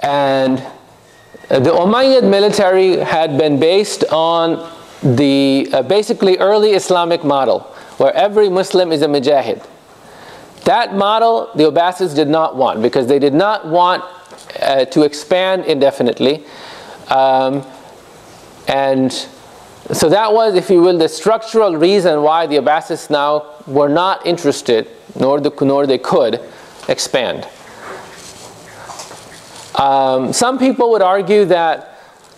And the Umayyad military had been based on the basically early Islamic model, where every Muslim is a mujahid. That model the Abbasids did not want, because they did not want to expand indefinitely. And so that was, if you will, the structural reason why the Abbasids now were not interested, nor they could expand. Some people would argue that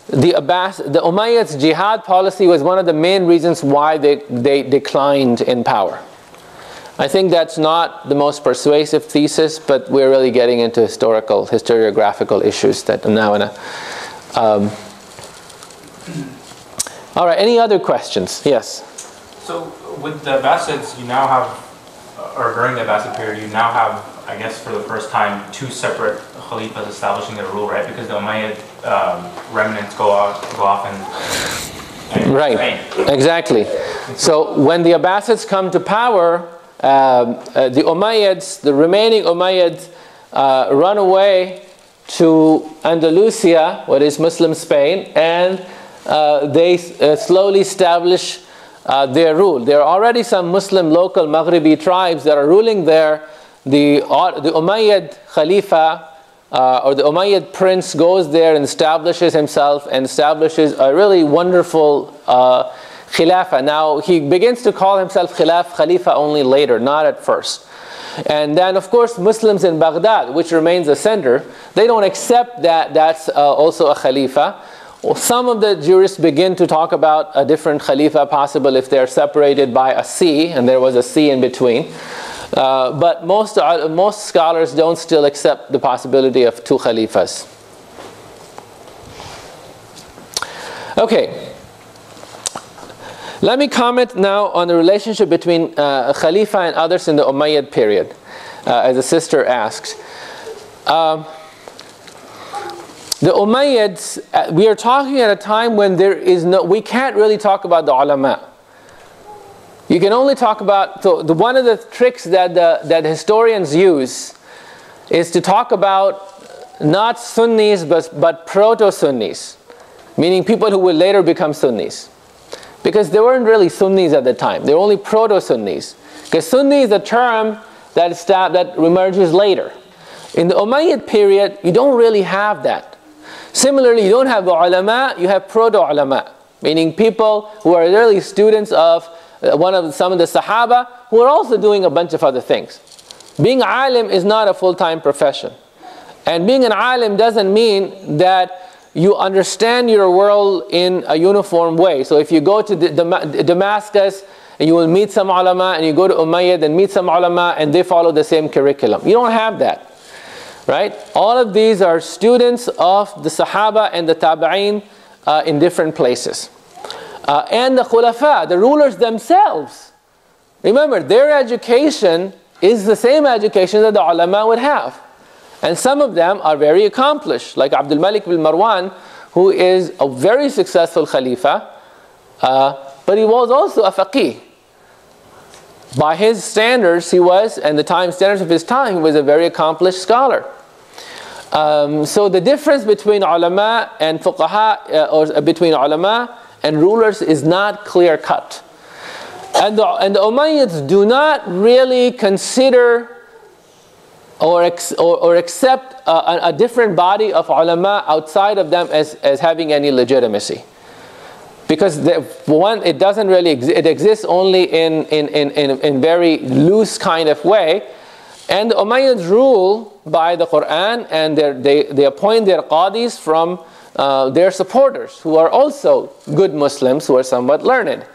the Umayyads' jihad policy was one of the main reasons why they declined in power. I think that's not the most persuasive thesis, but we're really getting into historiographical issues that I'm now in a... all right, any other questions? Yes? So with the Abbasids, you now have, or during the Abbasid period, you now have, I guess for the first time, two separate Khalifas establishing their rule, right? Because the Umayyad remnants go off and right, Spain. Exactly. So when the Abbasids come to power, the Umayyads, the remaining Umayyads, run away to Andalusia, what is Muslim Spain, and they slowly establish their rule. There are already some Muslim local Maghribi tribes that are ruling there. The Umayyad Khalifa or the Umayyad prince goes there and establishes himself and establishes a really wonderful Khilafah. Now he begins to call himself Khalifa only later, not at first. And then of course Muslims in Baghdad, which remains a center, they don't accept that that's also a Khalifa. Some of the jurists begin to talk about a different Khalifa possible if they're separated by a sea, and there was a sea in between. But most scholars don't still accept the possibility of two Khalifas. Okay. Let me comment now on the relationship between Khalifa and others in the Umayyad period, as the sister asks. The Umayyads, we are talking at a time when we can't really talk about the ulama. You can only talk about, one of the tricks that historians use is to talk about not Sunnis but proto-Sunnis, meaning people who will later become Sunnis. Because they weren't really Sunnis at the time, they were only proto-Sunnis. Because Sunni is a term that emerges later. In the Umayyad period, you don't really have that. Similarly, you don't have the ulama, you have proto-ulama, meaning people who are really students of some of the Sahaba who are also doing a bunch of other things. Being alim is not a full-time profession. And being an alim doesn't mean that you understand your world in a uniform way. So if you go to Damascus and you will meet some ulama, and you go to Umayyad and meet some ulama and they follow the same curriculum. You don't have that. Right? All of these are students of the Sahaba and the Tabi'een in different places. And the Khulafa, the rulers themselves. Remember, their education is the same education that the ulama would have. And some of them are very accomplished, like Abdul Malik bin Marwan, who is a very successful Khalifa, but he was also a faqih. By his standards, he was, and the standards of his time, he was a very accomplished scholar. So the difference between ulama and fuqaha, or between ulama and rulers, is not clear cut. And the Umayyads do not really consider or accept a different body of ulama outside of them as having any legitimacy. Because it doesn't really it exists only in very loose kind of way. And the Umayyads rule by the Quran, and they appoint their qadis from their supporters, who are also good Muslims, who are somewhat learned.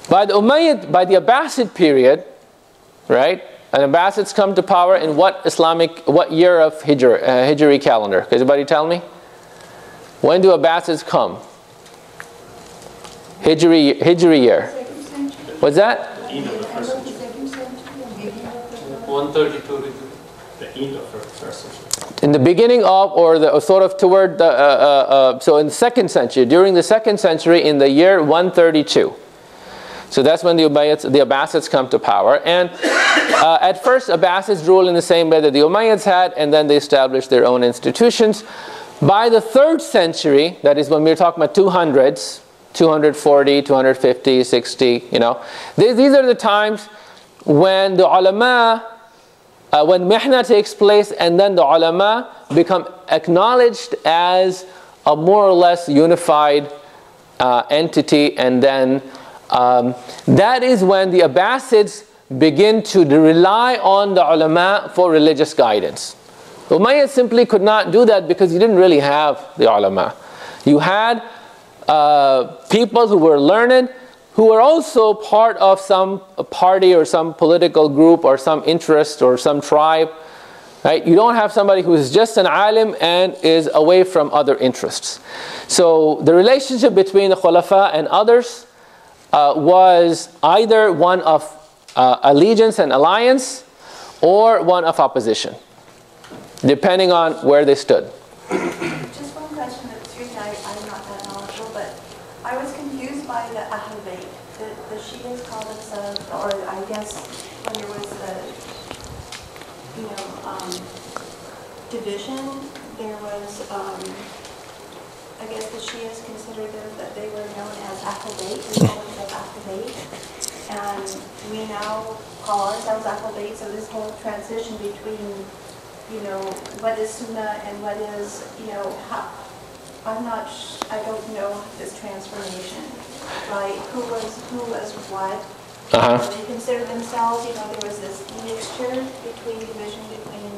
By the Abbasid period, right? And Abbasids come to power in what year of Hijri calendar? Can anybody tell me? When do Abbasids come? Hijri year. What's that? 132. The end of the first century. In the beginning of, or sort of toward the, so in the 2nd century, during the 2nd century, in the year 132. So that's when the Abbasids come to power. And At first, Abbasids ruled in the same way that the Umayyads had, and then they established their own institutions. By the 3rd century, that is when we're talking about 200s, 240, 250, 60, you know, these are the times when the ulama, when mihna takes place, and then the ulama become acknowledged as a more or less unified entity, and then that is when the Abbasids begin to rely on the ulama for religious guidance. The Umayyads simply could not do that because you didn't really have the ulama. You had people who were learned, who were also part of some party or some political group or some interest or some tribe. Right? You don't have somebody who is just an alim and is away from other interests. So the relationship between the Khulafa and others was either one of allegiance and alliance or one of opposition, depending on where they stood. Just one question that's really, I'm not that knowledgeable, but I was confused by the Ahl Bayt. The Shias call themselves, or I guess when there was the, you know, division, there was, I guess the Shias considered them that they were known as Ahl Bayt, they called themselves Ahl Bayt, and we now call ourselves Ahl Bayt. So this whole transition between, you know, what is Sunnah and what is, you know, how, I don't know this transformation, right? Who was what? They consider themselves, you know, there was this mixture between division between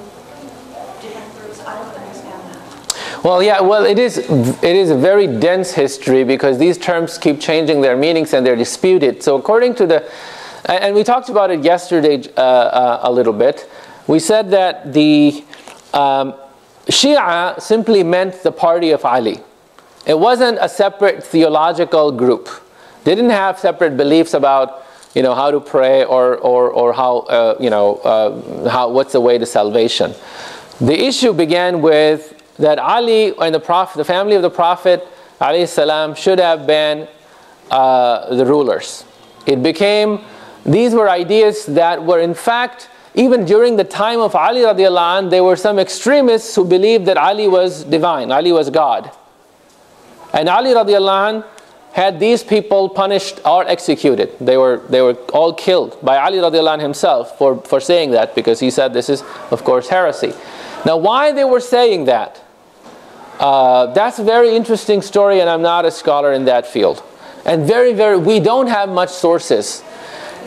different groups. I don't understand that. Well, yeah, well, it is a very dense history because these terms keep changing their meanings and they're disputed. So according to the, and we talked about it yesterday a little bit, we said that the Shia simply meant the party of Ali. It wasn't a separate theological group. They didn't have separate beliefs about, you know, how to pray or how, you know, what's the way to salvation. The issue began with that Ali and the Prophet, the family of the Prophet, alayhi salam, should have been the rulers. It became, these were ideas that were in fact, even during the time of Ali radiallahu anh, there were some extremists who believed that Ali was divine, Ali was God. And Ali radiallahu anh had these people punished or executed. They were all killed by Ali radiallahu anh himself for saying that, because he said this is, of course, heresy. Now, why they were saying that? That's a very interesting story, and I'm not a scholar in that field. And we don't have much sources.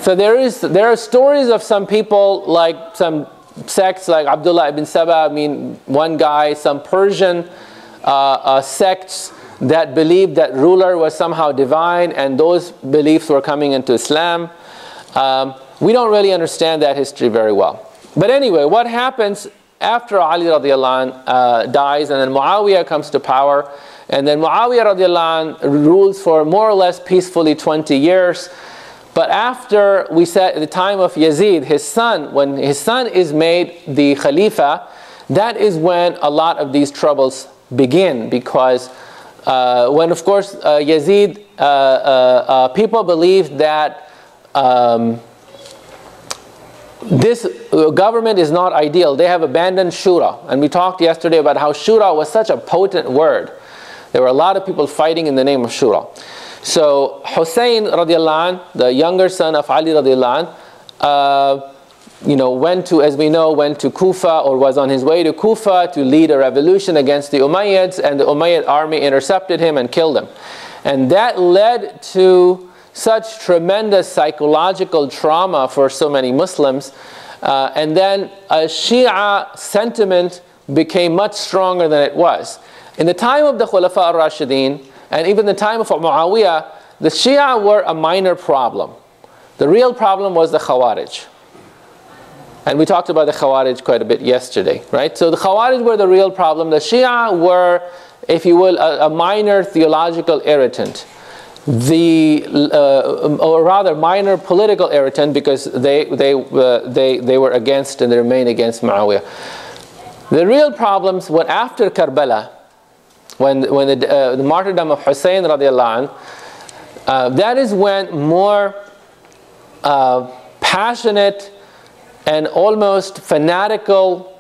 So there are stories of some people, like some sects like Abdullah ibn Saba, I mean one guy, some Persian sects that believed that ruler was somehow divine, and those beliefs were coming into Islam. We don't really understand that history very well. But anyway, what happens after Ali radiallahu anh dies, and then Muawiyah comes to power, and then Muawiyah radiallahu anh rules for more or less peacefully 20 years. But after, we said at the time of Yazid, his son, when his son is made the Khalifa, that is when a lot of these troubles begin, because when, of course, Yazid, people believed that this government is not ideal. They have abandoned shura. And we talked yesterday about how shura was such a potent word. There were a lot of people fighting in the name of shura. So Hussein radiallahu anh, the younger son of Ali radiallahu anh, you know, went to Kufa, or was on his way to Kufa to lead a revolution against the Umayyads, and the Umayyad army intercepted him and killed him. And that led to such tremendous psychological trauma for so many Muslims. And then a Shia sentiment became much stronger than it was. In the time of the Khulafa al-Rashidin, and even the time of Muawiyah, the Shia were a minor problem. The real problem was the Khawarij. And we talked about the Khawarij quite a bit yesterday, right? So the Khawarij were the real problem. The Shia were, if you will, a minor theological irritant. Or rather minor political irritant, because they were against, and they remained against Muawiyah. The real problems were after Karbala, when the martyrdom of Hussein radiallahu anh, that is when more passionate and almost fanatical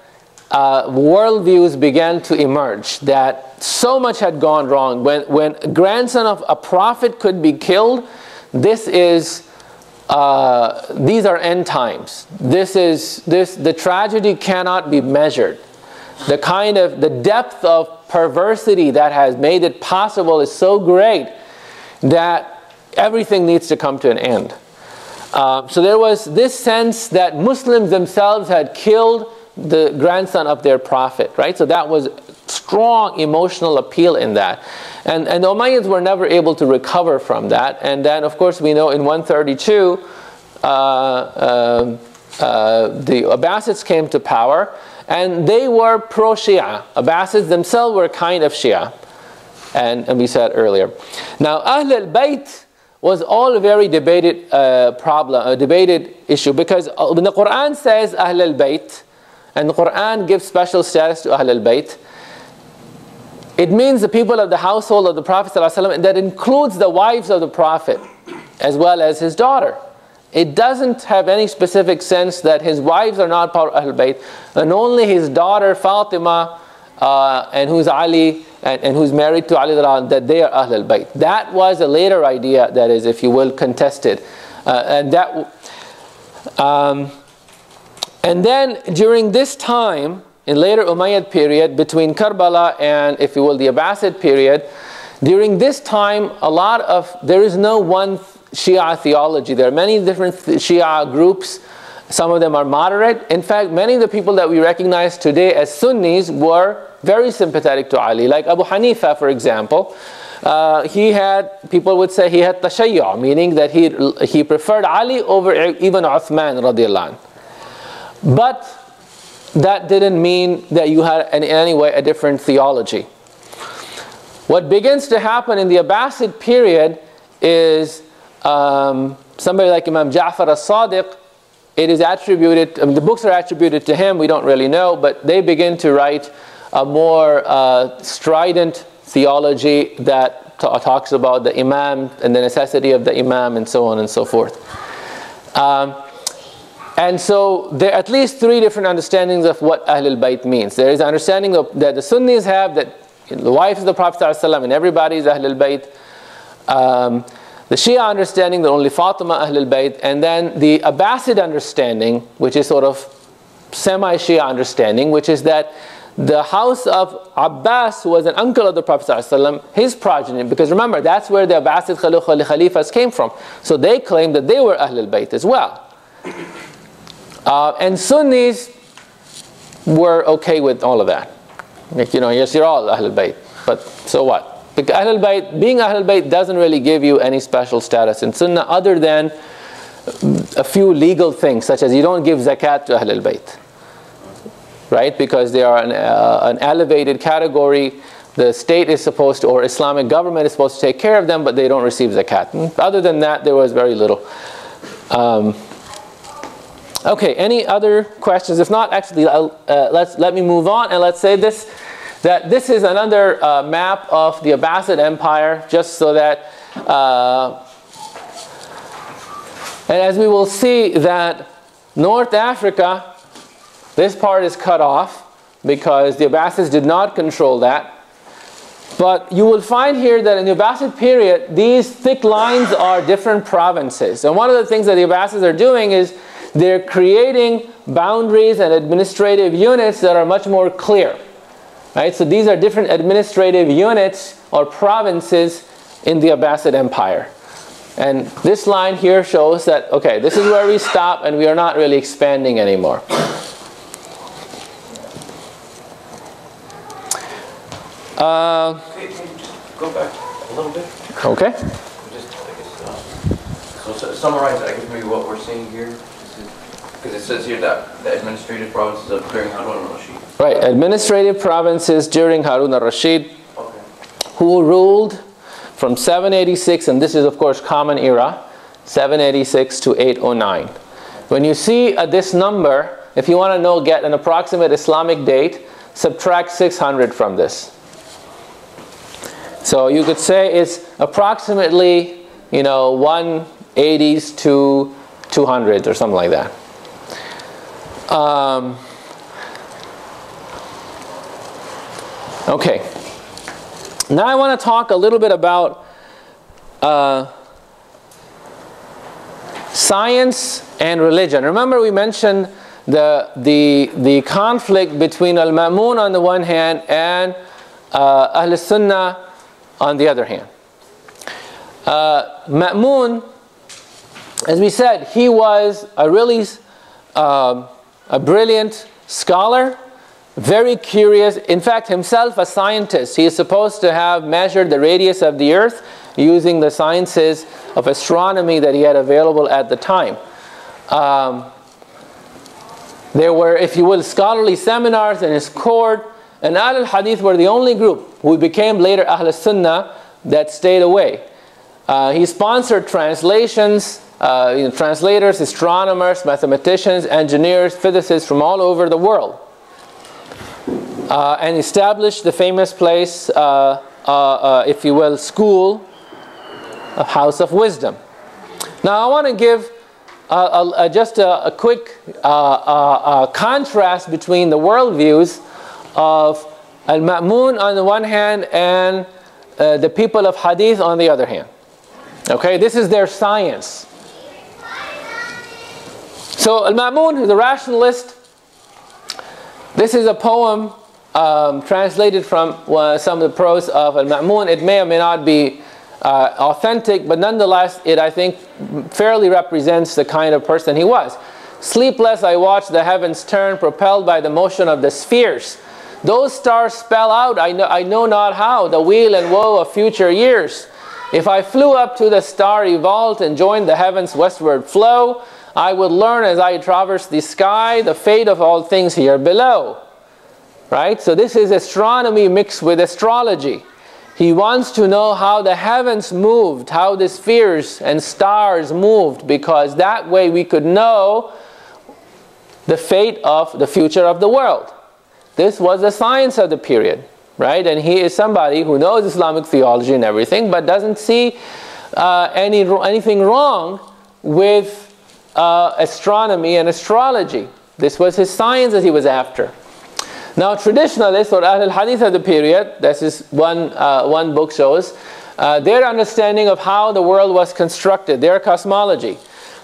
worldviews began to emerge, that so much had gone wrong. When a grandson of a prophet could be killed, these are end times. The tragedy cannot be measured. The depth of perversity that has made it possible is so great that everything needs to come to an end. So there was this sense that Muslims themselves had killed the grandson of their prophet, right? So that was strong emotional appeal in that. And the Umayyads were never able to recover from that. And then, of course, we know in 132, the Abbasids came to power, and they were pro-Shia. Abbasids themselves were kind of Shia, and we said earlier. Now, Ahl al-Bayt was all a very debated debated issue, because when the Quran says Ahl al-Bayt, and the Quran gives special status to Ahl al-Bayt, it means the people of the household of the Prophet ﷺ, and that includes the wives of the Prophet as well as his daughter. It doesn't have any specific sense that his wives are not part of Ahl al-Bayt, and only his daughter Fatima, and who's Ali, and who's married to Ali, that they are Ahl al-Bayt. That was a later idea that is, if you will, contested. And then during this time, in later Umayyad period, between Karbala and, if you will, the Abbasid period, during this time, there is no one Shia theology. There are many different Shia groups. Some of them are moderate. In fact, many of the people that we recognize today as Sunnis were very sympathetic to Ali. Like Abu Hanifa, for example. People would say he had tashayyu', meaning that he preferred Ali over even Uthman radiallahu anhu. But that didn't mean that you had in any way a different theology. What begins to happen in the Abbasid period is somebody like Imam Ja'far as-Sadiq, it is attributed, the books are attributed to him, we don't really know, but they begin to write a more strident theology that talks about the Imam and the necessity of the Imam and so on and so forth. And so there are at least three different understandings of what Ahl al-Bayt means. There is an understanding that the Sunnis have, that the wives of the Prophet ﷺ and everybody is Ahl al-Bayt. The Shia understanding that only Fatima Ahl al-Bayt, and then the Abbasid understanding, which is sort of semi-Shia understanding, which is that the house of Abbas, who was an uncle of the Prophet ﷺ, his progeny, because remember, that's where the Abbasid Khalifas came from. So they claimed that they were Ahl al-Bayt as well. And Sunnis were okay with all of that. Like, yes, you're all Ahl al-Bayt, but so what? Because being Ahl al-Bayt doesn't really give you any special status in Sunnah other than a few legal things, such as you don't give zakat to Ahl al-Bayt, right? Because they are an elevated category. The state is supposed to, or Islamic government is supposed to take care of them, but they don't receive zakat. Other than that, there was very little. Okay, any other questions? If not, actually, let me move on, and let's say this, that this is another map of the Abbasid Empire, just so that, and as we will see that North Africa, this part is cut off because the Abbasids did not control that. But you will find here that in the Abbasid period, these thick lines are different provinces. And one of the things that the Abbasids are doing is they're creating boundaries and administrative units that are much more clear. Right? So these are different administrative units or provinces in the Abbasid Empire. And this line here shows that, okay, this is where we stop and we are not really expanding anymore. Can you just go back a little bit? Okay. Just, so summarize, I guess, maybe what we're seeing here. Because it says here that the administrative provinces of during Harun al-Rashid. Right, administrative provinces during Harun al-Rashid, Okay. who ruled from 786, and this is of course Common Era, 786 to 809. When you see this number, if you want to get an approximate Islamic date, subtract 600 from this. So you could say it's approximately, 180s to 200 or something like that. Okay. Now I want to talk a little bit about science and religion. Remember we mentioned the conflict between Al-Ma'mun on the one hand and Ahl Sunnah on the other hand. Ma'mun, as we said, he was a really a brilliant scholar, very curious, in fact himself a scientist. He is supposed to have measured the radius of the earth using the sciences of astronomy that he had available at the time. There were, if you will, scholarly seminars in his court, and Ahl al-Hadith were the only group who became later Ahl Sunnah that stayed away. He sponsored translations, translators, astronomers, mathematicians, engineers, physicists from all over the world. And established the famous place, if you will, school, a house of wisdom. Now I want to give just a quick contrast between the worldviews of Al-Ma'mun on the one hand and the people of Hadith on the other hand. Okay, this is their science. So Al-Ma'mun, who's a rationalist, this is a poem translated from some of the prose of Al-Ma'mun. It may or may not be authentic, but nonetheless it, I think, fairly represents the kind of person he was. Sleepless I watch the heavens turn, propelled by the motion of the spheres. Those stars spell out, I know not how, the weal and woe of future years. If I flew up to the starry vault and joined the heavens' westward flow, I would learn as I traverse the sky the fate of all things here below. Right? So this is astronomy mixed with astrology. He wants to know how the heavens moved, how the spheres and stars moved, because that way we could know the fate of the future of the world. This was the science of the period, right? And he is somebody who knows Islamic theology and everything, but doesn't see anything wrong with astronomy and astrology. This was his science that he was after. Now traditionalists, or Ahl al-Hadith of the period, this is one book shows, their understanding of how the world was constructed, their cosmology.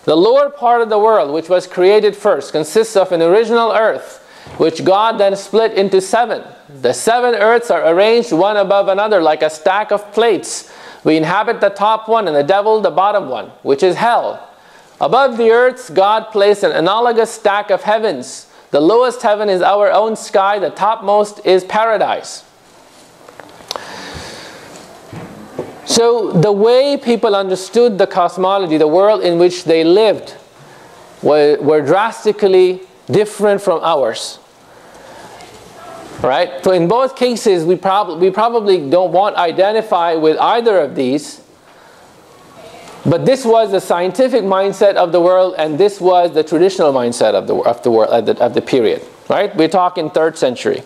The lower part of the world, which was created first, consists of an original earth, which God then split into 7. The 7 earths are arranged one above another like a stack of plates. We inhabit the top one and the devil the bottom one, which is hell. Above the earths, God placed an analogous stack of heavens. The lowest heaven is our own sky, the topmost is paradise. So the way people understood the cosmology, the world in which they lived, were drastically different from ours. Right? So in both cases, we probably don't want to identify with either of these. But this was the scientific mindset of the world, and this was the traditional mindset of the world of the period. Right? We're talking 3rd century.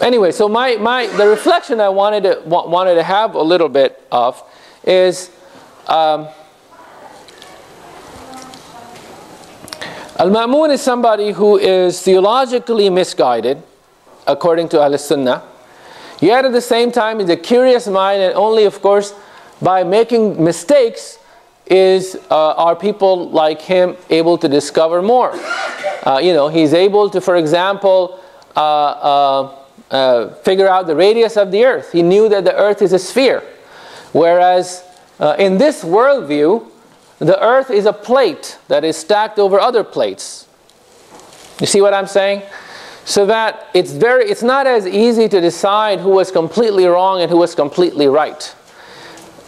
Anyway, so the reflection I wanted to have a little bit of is Al-Ma'mun is somebody who is theologically misguided, according to Ahl Sunnah. Yet at the same time, he's a curious mind, and only, of course, by making mistakes are people like him able to discover more. He's able to, for example, figure out the radius of the earth. He knew that the earth is a sphere. Whereas in this worldview, the earth is a plate that is stacked over other plates. You see what I'm saying? So that it's not as easy to decide who was completely wrong and who was completely right.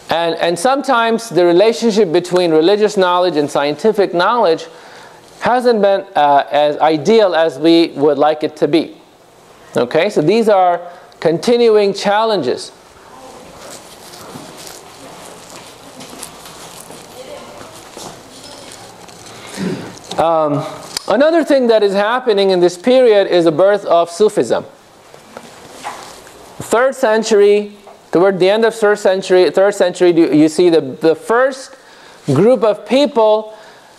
And sometimes the relationship between religious knowledge and scientific knowledge hasn't been as ideal as we would like it to be. Okay, so these are continuing challenges. Another thing that is happening in this period is the birth of Sufism. 3rd century, toward the end of 3rd century, you see the first group of people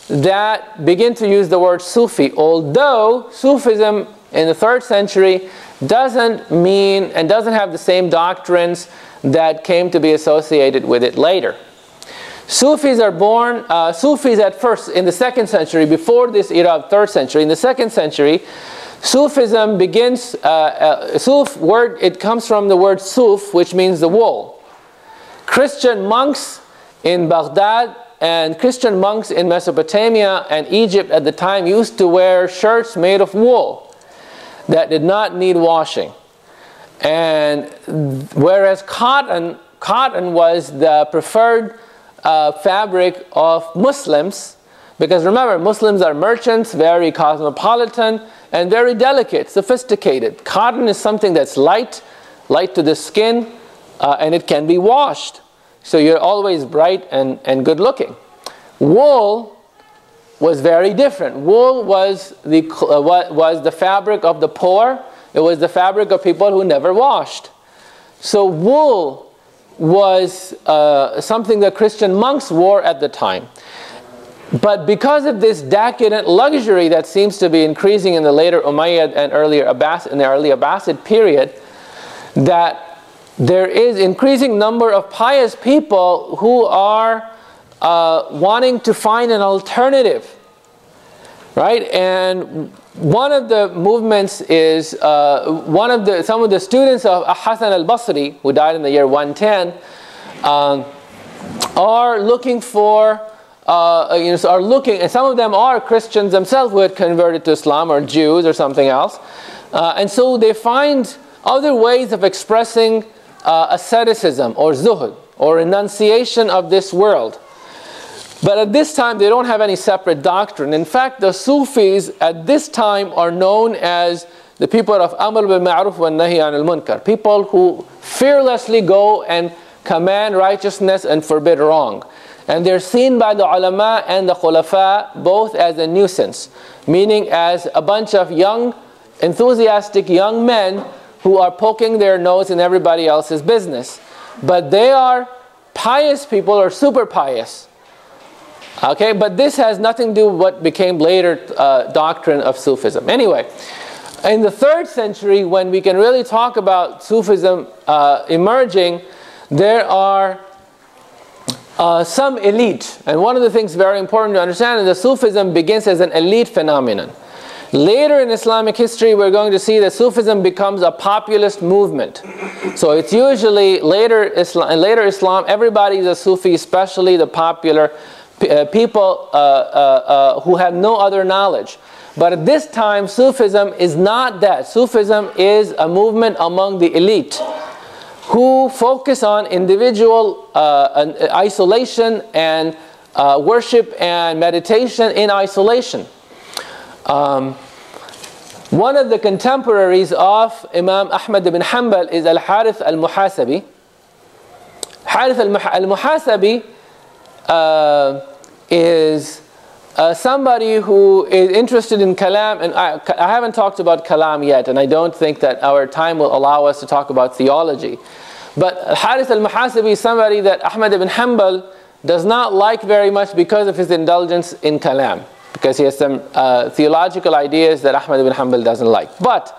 that begin to use the word Sufi, although Sufism in the 3rd century doesn't mean and doesn't have the same doctrines that came to be associated with it later. Sufis are born, Sufis at first in the 2nd century, before this era of 3rd century, in the 2nd century, Sufism begins, it comes from the word Suf, which means the wool. Christian monks in Baghdad and Christian monks in Mesopotamia and Egypt at the time used to wear shirts made of wool that did not need washing. And whereas cotton was the preferred fabric of Muslims, because remember, Muslims are merchants, very cosmopolitan, and very delicate, sophisticated. Cotton is something that's light to the skin, and it can be washed. So you're always bright and good looking. Wool was very different. Wool was the fabric of the poor. It was the fabric of people who never washed. So wool was something that Christian monks wore at the time. But because of this decadent luxury that seems to be increasing in the later Umayyad and early Abbasid period, that there is increasing number of pious people who are wanting to find an alternative, right? And one of the movements is some of the students of Hassan al-Basri, who died in the year 110, are looking for. And some of them are Christians themselves who had converted to Islam, or Jews or something else, and so they find other ways of expressing asceticism or zuhud or renunciation of this world. But at this time they don't have any separate doctrine. In fact, the Sufis at this time are known as the people of Amr bil Ma'ruf wa Nahi anil Munkar, people who fearlessly go and command righteousness and forbid wrong. And they're seen by the ulama and the khulafa both as a nuisance, meaning as a bunch of young, enthusiastic young men who are poking their nose in everybody else's business. But they are pious people, or super pious. Okay, but this has nothing to do with what became later doctrine of Sufism. Anyway, in the 3rd century, when we can really talk about Sufism emerging, there are some elite, and one of the things very important to understand is that Sufism begins as an elite phenomenon. Later in Islamic history, we're going to see that Sufism becomes a populist movement. So it's usually later Islam, everybody is a Sufi, especially the popular people who have no other knowledge. But at this time, Sufism is not that. Sufism is a movement among the elite who focus on individual isolation and worship and meditation in isolation. One of the contemporaries of Imam Ahmad ibn Hanbal is Al-Harith al-Muhasabi. Harith al-Muhasabi is somebody who is interested in kalam, and I haven't talked about kalam yet, and I don't think that our time will allow us to talk about theology. But Harith al-Muhasabi is somebody that Ahmad ibn Hanbal does not like very much because of his indulgence in kalam, because he has some theological ideas that Ahmad ibn Hanbal doesn't like. But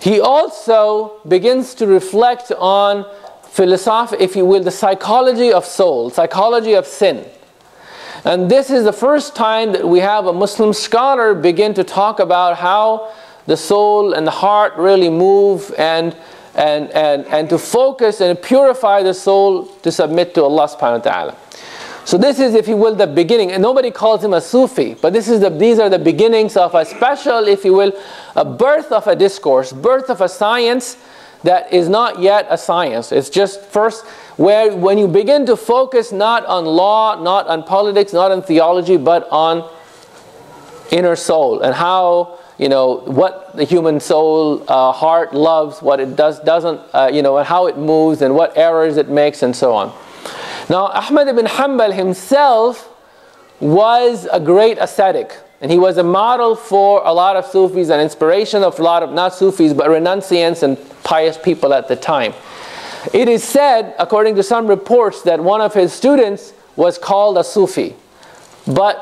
he also begins to reflect on philosophy, if you will, the psychology of soul, psychology of sin. And this is the first time that we have a Muslim scholar begin to talk about how the soul and the heart really move, and to focus and purify the soul to submit to Allah subhanahu wa ta'ala. So this is, if you will, the beginning. And nobody calls him a Sufi, but these are the beginnings of a special, if you will, a birth of a discourse, birth of a science that is not yet a science. It's just first when you begin to focus not on law, not on politics, not on theology, but on inner soul, and how, what the human soul, heart loves, what it doesn't, and how it moves, and what errors it makes, and so on. Now, Ahmad ibn Hanbal himself was a great ascetic, and he was a model for a lot of Sufis, and inspiration of a lot of, not Sufis, but renunciants and pious people at the time. It is said, according to some reports, that one of his students was called a Sufi, but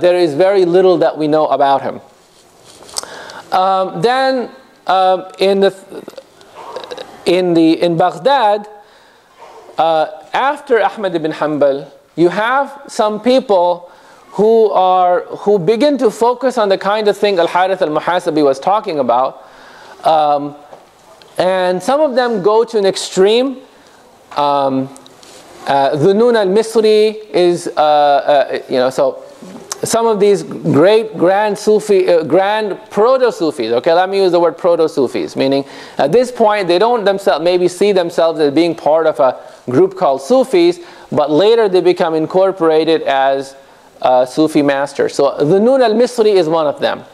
there is very little that we know about him. Then in Baghdad, after Ahmad ibn Hanbal, you have some people who begin to focus on the kind of thing Al-Harith al-Muhasabi was talking about, and some of them go to an extreme. Dhunun al-Misri is, so some of these great grand Sufi, grand proto-Sufis, okay, let me use the word proto-Sufis, meaning at this point they don't themselves maybe see themselves as being part of a group called Sufis, but later they become incorporated as Sufi masters. So Dhunun al-Misri is one of them,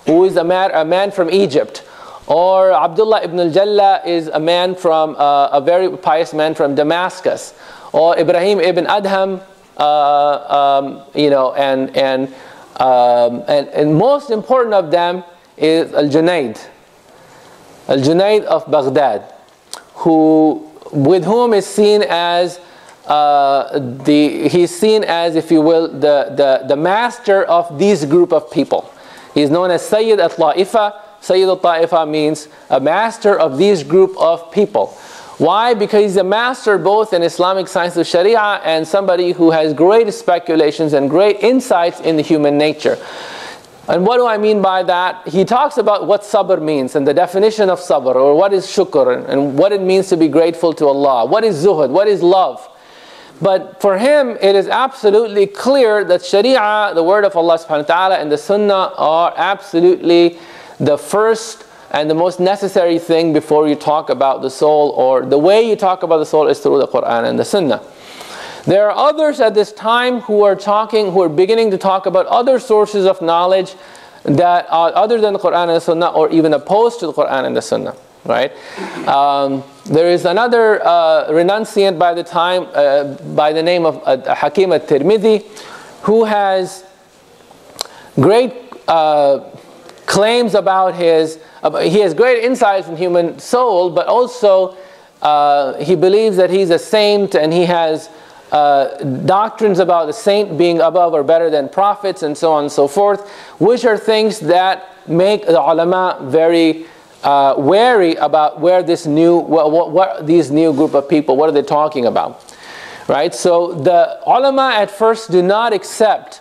who is a man from Egypt. Or Abdullah ibn al-Jalla is a man from, a very pious man from Damascus. Or Ibrahim ibn Adham, and most important of them is Al-Junayd of Baghdad, with whom is seen as he's seen as, if you will, the master of these group of people. He's known as Sayyid al-Ta'ifa. Sayyid al-Ta'ifa means a master of these group of people. Why? Because he's a master both in Islamic science of Sharia and somebody who has great speculations and great insights in the human nature. And what do I mean by that? He talks about what sabr means and the definition of sabr, or what is shukr, and what it means to be grateful to Allah. What is zuhud? What is love? But for him, it is absolutely clear that Sharia, the word of Allah subhanahu wa ta'ala, and the Sunnah are absolutely the first and the most necessary thing before you talk about the soul, or the way you talk about the soul is through the Quran and the Sunnah. There are others at this time who are beginning to talk about other sources of knowledge that are other than the Quran and the Sunnah, or even opposed to the Quran and the Sunnah. Right? There is another renunciant by the name of Hakim al-Tirmidhi, who has great claims about he has great insights in human soul, but also he believes that he's a saint, and he has doctrines about the saint being above or better than prophets, and so on and so forth, which are things that make the ulama very wary about where this these new group of people, what are they talking about, right? So the ulama at first do not accept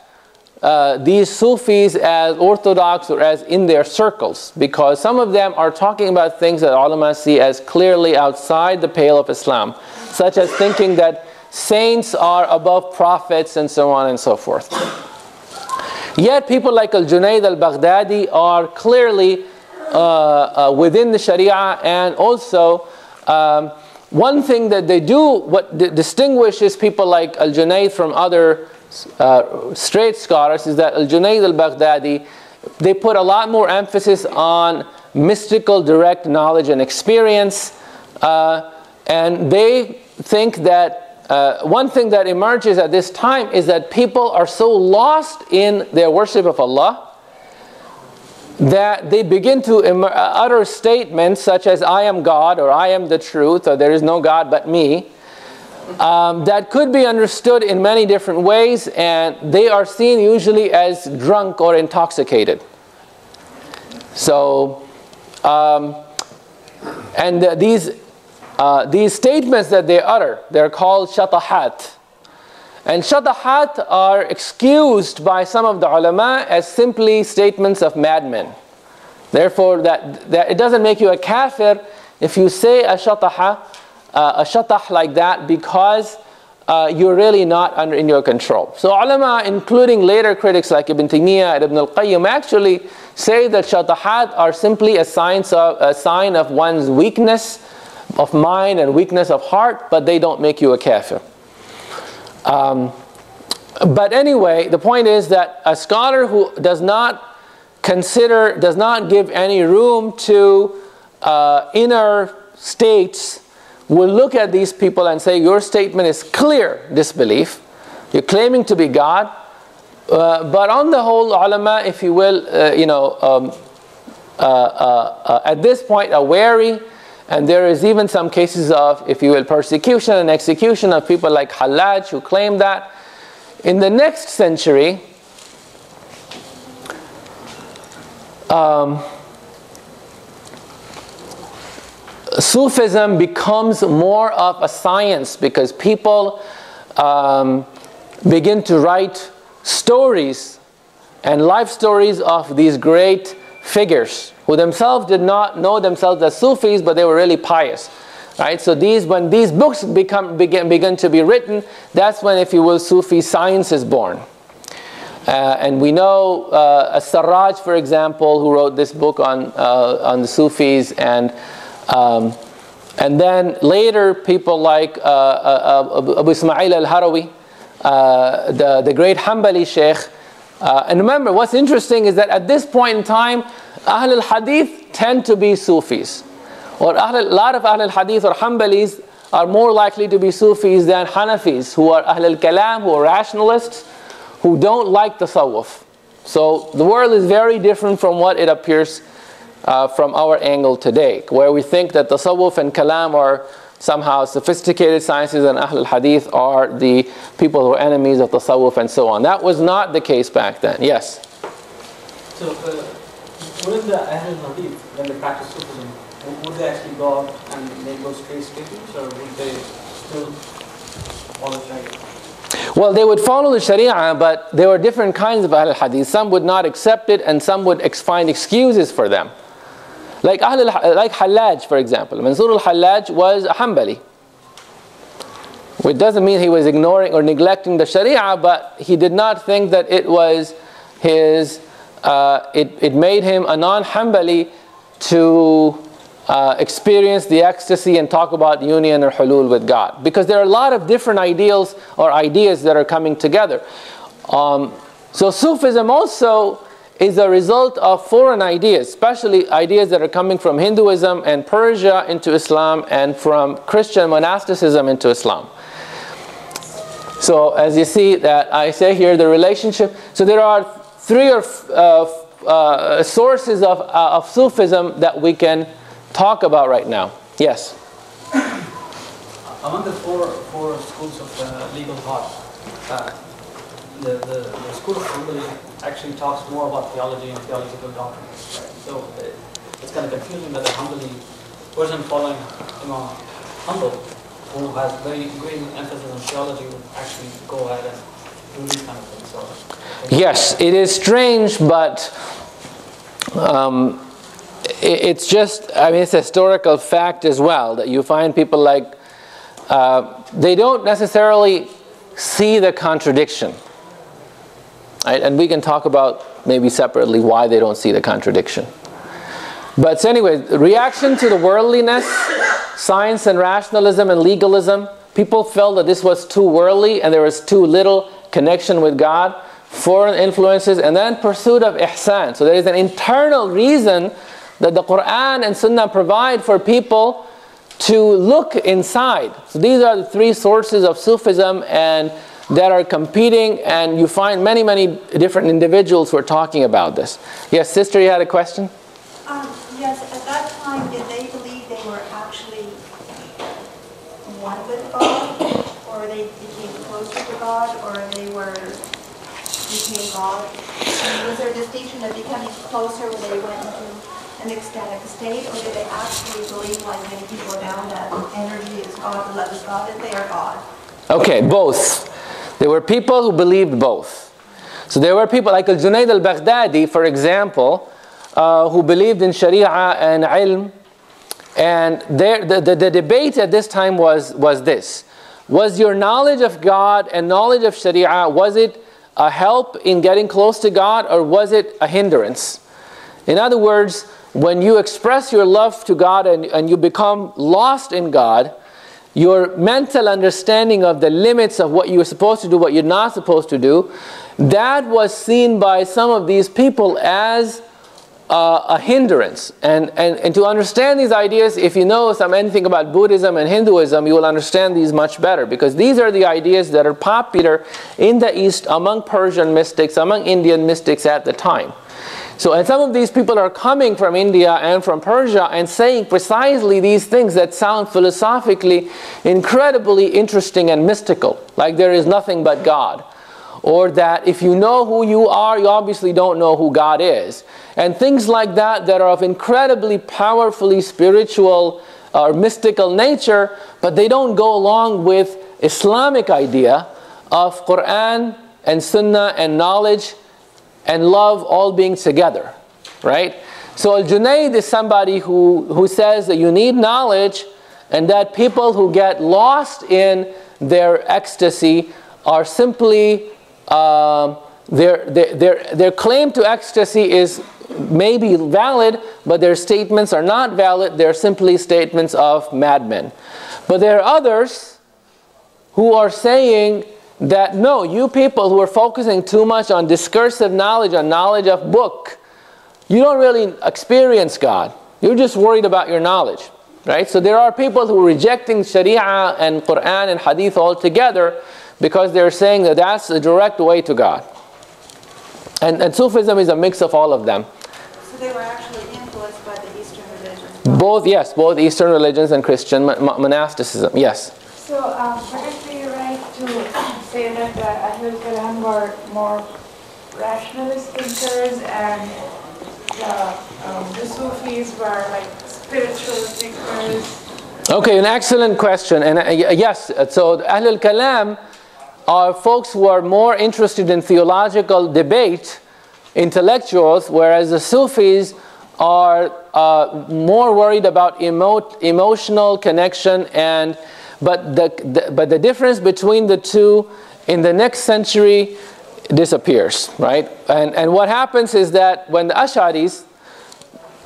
these Sufis as orthodox or as in their circles, because some of them are talking about things that ulama see as clearly outside the pale of Islam, such as thinking that saints are above prophets and so on and so forth. Yet people like Al-Junayd al-Baghdadi are clearly within the Sharia, and also one thing that they do, what distinguishes people like Al-Junayd from other straight scholars, is that Al-Junayd al-Baghdadi, they put a lot more emphasis on mystical direct knowledge and experience, and they think that one thing that emerges at this time is that people are so lost in their worship of Allah that they begin to utter statements such as I am God, or I am the truth, or there is no God but me, that could be understood in many different ways, and they are seen usually as drunk or intoxicated. So, these statements that they utter, they're called shatahat. And shatahat are excused by some of the ulama as simply statements of madmen. Therefore, that it doesn't make you a kafir if you say a shatah like that, because you're really not in your control. So ulama, including later critics like Ibn Taymiyyah and Ibn al-Qayyim, actually say that shatahat are simply a sign of one's weakness of mind and weakness of heart, but they don't make you a kafir. But anyway, the point is that a scholar who does not give any room to inner states will look at these people and say, your statement is clear disbelief, you're claiming to be God, but on the whole, ulama, if you will, at this point are wary. And there is even some cases of, if you will, persecution and execution of people like Hallaj who claim that. In the next century, Sufism becomes more of a science because people begin to write stories and life stories of these great figures who themselves did not know themselves as Sufis, but they were really pious. Right? So when these books begin to be written, that's when, if you will, Sufi science is born. And we know Sarraj, for example, who wrote this book on the Sufis, and then later people like Abu Ismail al-Harawi, the great Hanbali Sheikh. And remember, what's interesting is that at this point in time, Ahl al-Hadith tend to be Sufis. Or a lot of Ahl al-Hadith or Hanbalis are more likely to be Sufis than Hanafis, who are Ahl al-Kalam, who are rationalists, who don't like tasawwuf. So the world is very different from what it appears from our angle today, where we think that tasawwuf and kalam are somehow sophisticated sciences and Ahl al-Hadith are the people who are enemies of tasawwuf and so on. That was not the case back then. Yes? So wouldn't the Ahl al-Hadith, when they practice Sufism, would they actually go out and make those case statements, or would they still follow Sharia? Well, they would follow the Sharia, but there were different kinds of Ahl al-Hadith. Some would not accept it, and some would find excuses for them. Like Hallaj, for example. Mansur al-Hallaj was a Hanbali. Which doesn't mean he was ignoring or neglecting the Sharia, but he did not think that it was his, it made him a non-Hanbali to experience the ecstasy and talk about union or hulul with God. Because there are a lot of different ideals or ideas that are coming together. So Sufism also is a result of foreign ideas, especially ideas that are coming from Hinduism and Persia into Islam, and from Christian monasticism into Islam. So as you see that I say here, the relationship, so there are three sources of Sufism that we can talk about right now. Yes? Among the four schools of legal thought, the school of Hanbali actually talks more about theology and theological doctrines. Right? So it's kind of confusing that the Hanbali person following Imam Hanbal, who has very great emphasis on theology, would actually go ahead and do these kind of things. So, yes, it is strange, but it's just, I mean, it's a historical fact as well, that you find people like, they don't necessarily see the contradiction. Right? And we can talk about maybe separately why they don't see the contradiction. But so anyway, reaction to the worldliness, science and rationalism and legalism, people felt that this was too worldly and there was too little connection with God, foreign influences, and then pursuit of ihsan. So there is an internal reason that the Quran and Sunnah provide for people to look inside. So these are the three sources of Sufism and that are competing, and you find many, many different individuals who are talking about this. Yes, sister, you had a question? Yes, at that time, did they believe they were actually one with God, or they became closer to God, or they became God? And was there a distinction of becoming closer when they went into an ecstatic state, or did they actually believe, like many people now, that energy is God, the love is God, and they are God? Okay, both. There were people who believed both. So there were people like Al-Junayd al-Baghdadi, for example, who believed in Sharia and ilm. And the debate at this time was this. Was your knowledge of God and knowledge of Sharia, was it a help in getting close to God, or was it a hindrance? In other words, when you express your love to God and you become lost in God, your mental understanding of the limits of what you're supposed to do, what you're not supposed to do, that was seen by some of these people as a hindrance. And to understand these ideas, if you know anything about Buddhism and Hinduism, you will understand these much better, because these are the ideas that are popular in the East among Persian mystics, among Indian mystics at the time. So, and some of these people are coming from India and from Persia and saying precisely these things that sound philosophically incredibly interesting and mystical, like there is nothing but God. or that if you know who you are, you obviously don't know who God is. And things like that that are of incredibly powerfully spiritual or mystical nature, but they don't go along with Islamic idea of Quran and Sunnah and knowledge and love all being together, right? So Al-Junayd is somebody who says that you need knowledge, and that people who get lost in their ecstasy are simply, their claim to ecstasy is maybe valid, but their statements are not valid. They're simply statements of madmen. But there are others who are saying that no, you people who are focusing too much on discursive knowledge, on knowledge of book, you don't really experience God. You're just worried about your knowledge, right? So there are people who are rejecting Sharia and Quran and Hadith altogether because they're saying that that's the direct way to God. And Sufism is a mix of all of them. So they were actually influenced by the Eastern religions? Both, yes, both Eastern religions and Christian monasticism, yes. So would it be right to say that the Ahlul Kalam were more rationalist thinkers and the Sufis were like spiritual thinkers? Okay, an excellent question. And yes, so Ahlul Kalam are folks who are more interested in theological debate, intellectuals, whereas the Sufis are more worried about emotional connection. But the difference between the two in the next century disappears, right? And what happens is that when the Ash'aris,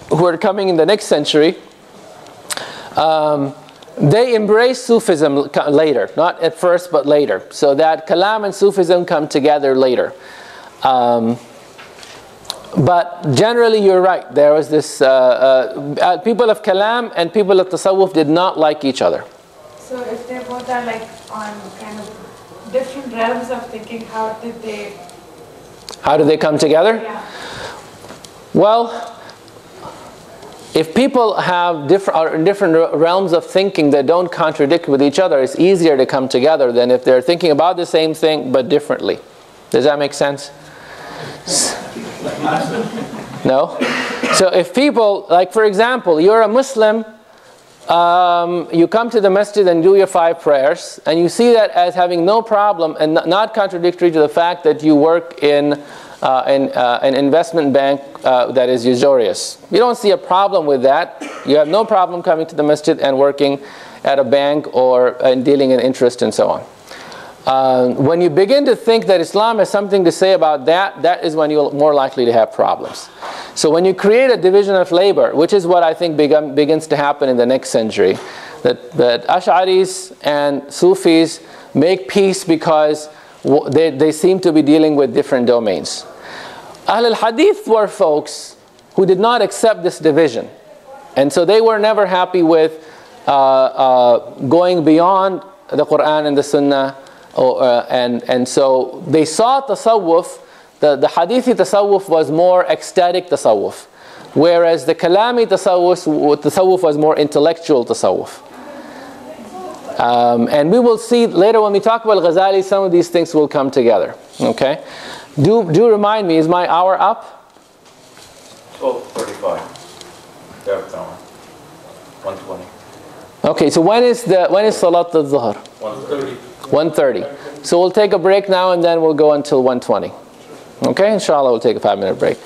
who are coming in the next century, they embrace Sufism later, not at first but later. So that Kalam and Sufism come together later. But generally you're right. There was this, people of Kalam and people of Tasawwuf did not like each other. So if they both are like on kind of different realms of thinking, how do they come together? Yeah. Well, if people have different realms of thinking that don't contradict with each other, it's easier to come together than if they're thinking about the same thing but differently. Does that make sense? No? So if people, like for example, you're a Muslim, you come to the masjid and do your 5 prayers, and you see that as having no problem and not contradictory to the fact that you work in an investment bank that is usurious. You don't see a problem with that. You have no problem coming to the masjid and working at a bank or dealing in interest and so on. When you begin to think that Islam has something to say about that, that is when you're more likely to have problems. So when you create a division of labor, which is what I think begins to happen in the next century, that Ash'aris and Sufis make peace because they seem to be dealing with different domains. Ahl al-Hadith were folks who did not accept this division. And so they were never happy with going beyond the Quran and the Sunnah. And so they saw tasawwuf, the Hadithi tasawwuf was more ecstatic tasawwuf, whereas the Kalami tasawwuf was more intellectual tasawwuf. And we will see later when we talk about Ghazali, some of these things will come together. Okay? Do remind me, is my hour up? 12:35. 1:20. Okay, so when is Salat al-Zuhr? 1:30. 1:30. So we'll take a break now and then we'll go until 1:20. Okay, inshallah we'll take a 5-minute break.